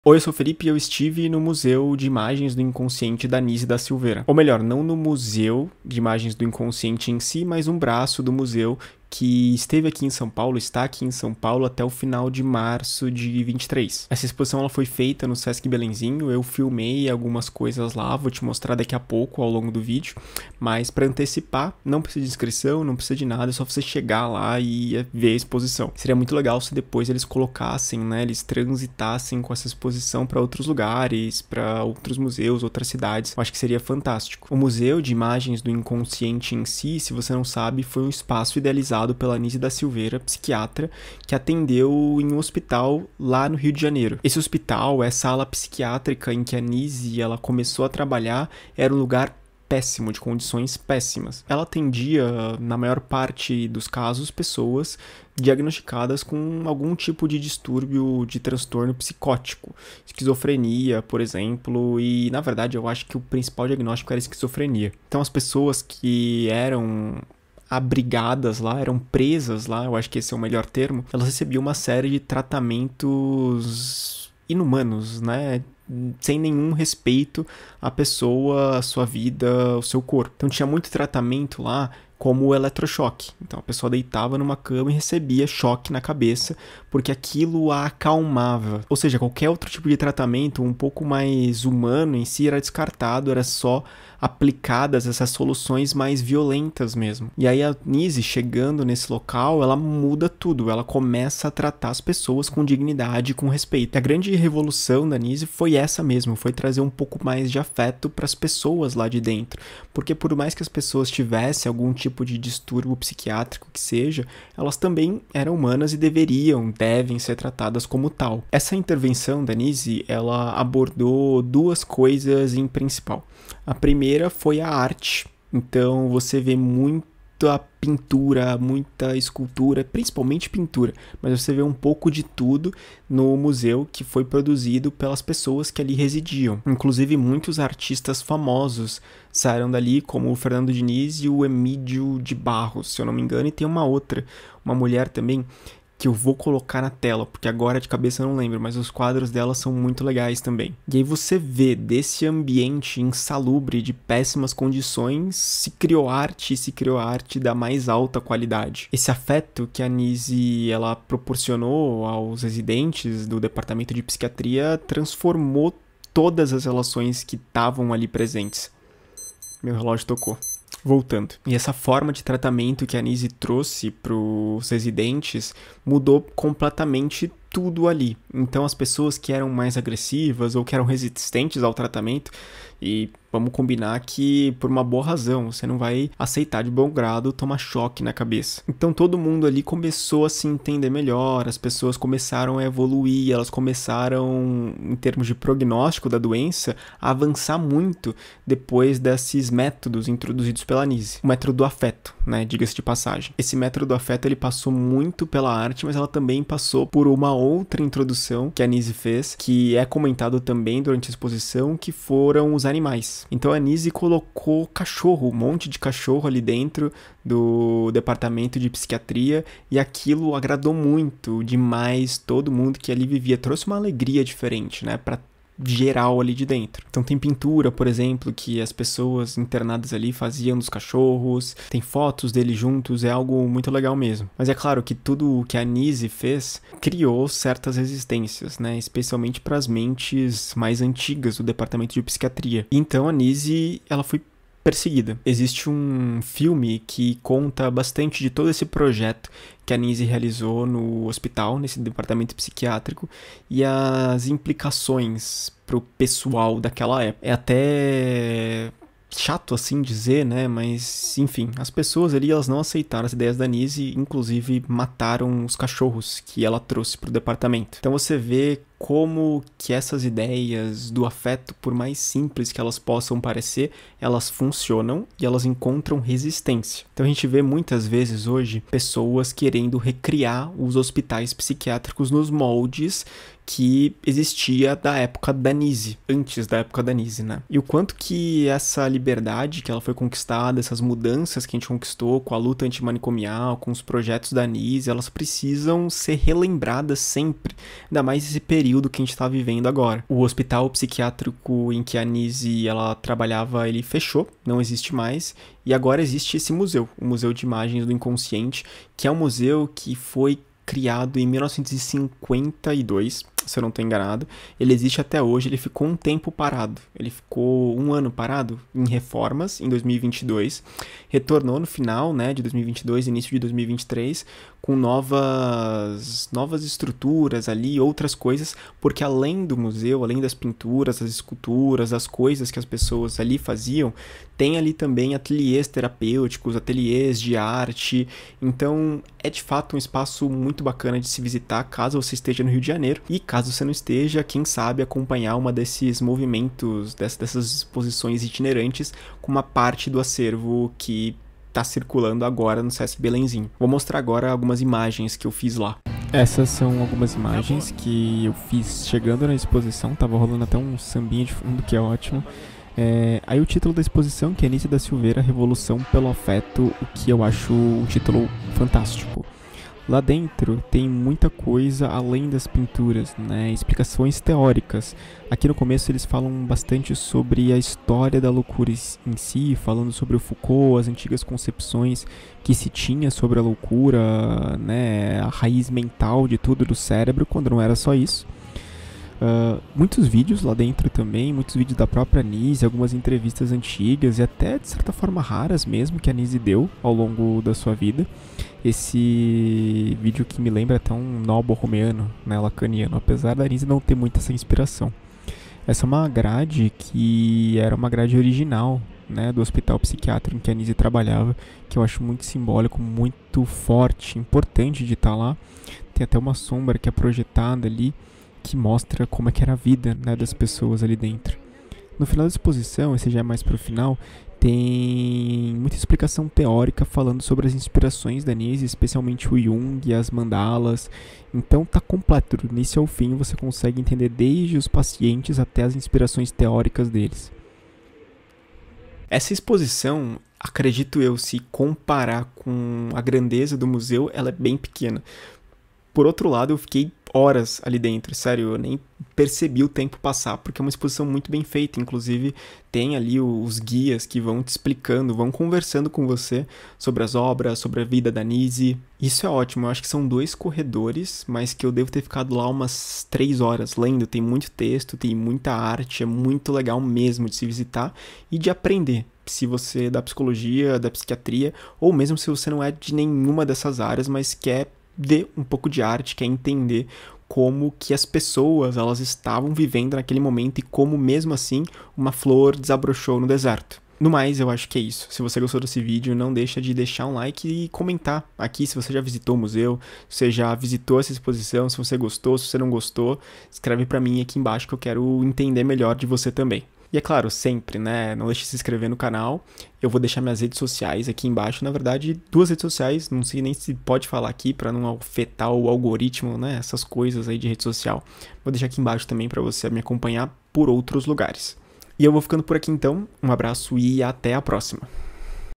Oi, eu sou o Felipe e eu estive no Museu de Imagens do Inconsciente da Nise da Silveira. Ou melhor, não no Museu de Imagens do Inconsciente em si, mas um braço do museu que esteve aqui em São Paulo, está aqui em São Paulo até o final de março de 23. Essa exposição ela foi feita no Sesc Belenzinho, eu filmei algumas coisas lá, vou te mostrar daqui a pouco ao longo do vídeo, mas para antecipar, não precisa de inscrição, não precisa de nada, é só você chegar lá e ver a exposição. Seria muito legal se depois eles colocassem, né, eles transitassem com essa exposição para outros lugares, para outros museus, outras cidades. Eu acho que seria fantástico. O Museu de Imagens do Inconsciente em si, se você não sabe, foi um espaço idealizado pela Nise da Silveira, psiquiatra, que atendeu em um hospital lá no Rio de Janeiro. Esse hospital, essa ala psiquiátrica em que a Nise ela começou a trabalhar, era um lugar péssimo, de condições péssimas. Ela atendia, na maior parte dos casos, pessoas diagnosticadas com algum tipo de distúrbio de transtorno psicótico, esquizofrenia, por exemplo, e na verdade eu acho que o principal diagnóstico era esquizofrenia. Então as pessoas que eram abrigadas lá, eram presas lá, eu acho que esse é o melhor termo, elas recebiam uma série de tratamentos inumanos, né? Sem nenhum respeito à pessoa, à sua vida, ao seu corpo. Então tinha muito tratamento lá como o eletrochoque. Então a pessoa deitava numa cama e recebia choque na cabeça, porque aquilo a acalmava. Ou seja, qualquer outro tipo de tratamento um pouco mais humano em si era descartado, era só aplicadas essas soluções mais violentas mesmo. E aí a Nise, chegando nesse local, ela muda tudo, ela começa a tratar as pessoas com dignidade e com respeito. E a grande revolução da Nise foi essa mesmo, foi trazer um pouco mais de afeto para as pessoas lá de dentro. Porque por mais que as pessoas tivessem algum tipo de distúrbio psiquiátrico que seja, elas também eram humanas e devem ser tratadas como tal. Essa intervenção da Nise, ela abordou duas coisas em principal. A primeira foi a arte. Então você vê muita pintura, muita escultura, principalmente pintura, mas você vê um pouco de tudo no museu que foi produzido pelas pessoas que ali residiam. Inclusive muitos artistas famosos saíram dali, como o Fernando Diniz e o Emílio de Barros, se eu não me engano, e tem uma mulher também, que eu vou colocar na tela, porque agora de cabeça eu não lembro, mas os quadros dela são muito legais também. E aí você vê desse ambiente insalubre, de péssimas condições, se criou arte da mais alta qualidade. Esse afeto que a Nise ela proporcionou aos residentes do departamento de psiquiatria transformou todas as relações que estavam ali presentes. Meu relógio tocou. Voltando. E essa forma de tratamento que a Nise trouxe para os residentes mudou completamente tudo ali. Então as pessoas que eram mais agressivas ou que eram resistentes ao tratamento, e vamos combinar que por uma boa razão, você não vai aceitar de bom grado tomar choque na cabeça. Então todo mundo ali começou a se entender melhor, as pessoas começaram a evoluir, elas começaram, em termos de prognóstico da doença, a avançar muito depois desses métodos introduzidos pela Nise. O método do afeto, né, diga-se de passagem. Esse método do afeto ele passou muito pela arte, mas ela também passou por uma outra introdução que a Nise fez, que é comentado também durante a exposição, que foram os animais. Então a Nise colocou cachorro, um monte de cachorro ali dentro do departamento de psiquiatria, e aquilo agradou muito demais todo mundo que ali vivia, trouxe uma alegria diferente, né, para geral ali de dentro. Então tem pintura, por exemplo, que as pessoas internadas ali faziam dos cachorros, tem fotos deles juntos, é algo muito legal mesmo. Mas é claro que tudo o que a Nise fez criou certas resistências, né, especialmente para as mentes mais antigas do departamento de psiquiatria. Então a Nise, ela foi perseguida. Existe um filme que conta bastante de todo esse projeto que a Nise realizou no hospital, nesse departamento psiquiátrico, e as implicações pro pessoal daquela época. É até chato assim dizer, né, mas enfim, as pessoas ali elas não aceitaram as ideias da Nise, inclusive mataram os cachorros que ela trouxe pro departamento. Então você vê como que essas ideias do afeto, por mais simples que elas possam parecer, elas funcionam e elas encontram resistência. Então a gente vê muitas vezes hoje pessoas querendo recriar os hospitais psiquiátricos nos moldes que existia da época da Nise, antes da época da Nise, né? E o quanto que essa liberdade que ela foi conquistada, essas mudanças que a gente conquistou com a luta antimanicomial, com os projetos da Nise, elas precisam ser relembradas sempre, ainda mais esse período período que a gente está vivendo agora. O hospital psiquiátrico em que a Nise ela trabalhava, ele fechou, não existe mais, e agora existe esse museu, o Museu de Imagens do Inconsciente, que é um museu que foi criado em 1952, se eu não estou enganado. Ele existe até hoje, ele ficou um tempo parado. Ele ficou um ano parado em reformas, em 2022. Retornou no final, né, de 2022, início de 2023, com novas estruturas ali, outras coisas, porque além do museu, além das pinturas, das esculturas, das coisas que as pessoas ali faziam, tem ali também ateliês terapêuticos, ateliês de arte. Então é de fato um espaço muito bacana de se visitar caso você esteja no Rio de Janeiro, e caso você não esteja, quem sabe acompanhar uma desses movimentos, dessas exposições itinerantes com uma parte do acervo que está circulando agora no Sesc Belenzinho. Vou mostrar agora algumas imagens que eu fiz lá. Essas são algumas imagens que eu fiz chegando na exposição, tava rolando até um sambinha de fundo que é ótimo. Aí o título da exposição, que é Nise da Silveira, Revolução pelo Afeto, o que eu acho um título fantástico. Lá dentro tem muita coisa além das pinturas, né? Explicações teóricas. Aqui no começo eles falam bastante sobre a história da loucura em si, falando sobre o Foucault, as antigas concepções que se tinha sobre a loucura, né? A raiz mental de tudo do cérebro, quando não era só isso. Muitos vídeos lá dentro também, muitos vídeos da própria Nise, algumas entrevistas antigas e até de certa forma raras mesmo que a Nise deu ao longo da sua vida. Esse vídeo que me lembra até um nó borromeano, né, lacaniano, apesar da Nise não ter muita essa inspiração. Essa é uma grade que era uma grade original, né, do hospital psiquiátrico em que a Nise trabalhava, que eu acho muito simbólico, muito forte, importante de estar lá. Tem até uma sombra que é projetada ali, que mostra como é que era a vida, né, das pessoas ali dentro. No final da exposição, esse já é mais pro final, tem muita explicação teórica falando sobre as inspirações da Nise, especialmente o Jung, as mandalas. Então tá completo, do início ao fim você consegue entender desde os pacientes até as inspirações teóricas deles. Essa exposição, acredito eu, se comparar com a grandeza do museu, ela é bem pequena. Por outro lado, eu fiquei horas ali dentro, sério, eu nem percebi o tempo passar, porque é uma exposição muito bem feita, inclusive tem ali os guias que vão te explicando, vão conversando com você sobre as obras, sobre a vida da Nise. Isso é ótimo, eu acho que são 2 corredores, mas que eu devo ter ficado lá umas 3 horas lendo, tem muito texto, tem muita arte, é muito legal mesmo de se visitar e de aprender. Se você é da psicologia, da psiquiatria, ou mesmo se você não é de nenhuma dessas áreas, mas quer ver um pouco de arte, quer entender como que as pessoas elas estavam vivendo naquele momento e como mesmo assim uma flor desabrochou no deserto. No mais, eu acho que é isso. Se você gostou desse vídeo, não deixa de deixar um like e comentar aqui se você já visitou o museu, se você já visitou essa exposição, se você gostou, se você não gostou, escreve pra mim aqui embaixo que eu quero entender melhor de você também. E é claro, sempre, né, não deixe de se inscrever no canal, eu vou deixar minhas redes sociais aqui embaixo, na verdade, 2 redes sociais, não sei nem se pode falar aqui para não afetar o algoritmo, né, essas coisas aí de rede social, vou deixar aqui embaixo também para você me acompanhar por outros lugares. E eu vou ficando por aqui então, um abraço e até a próxima.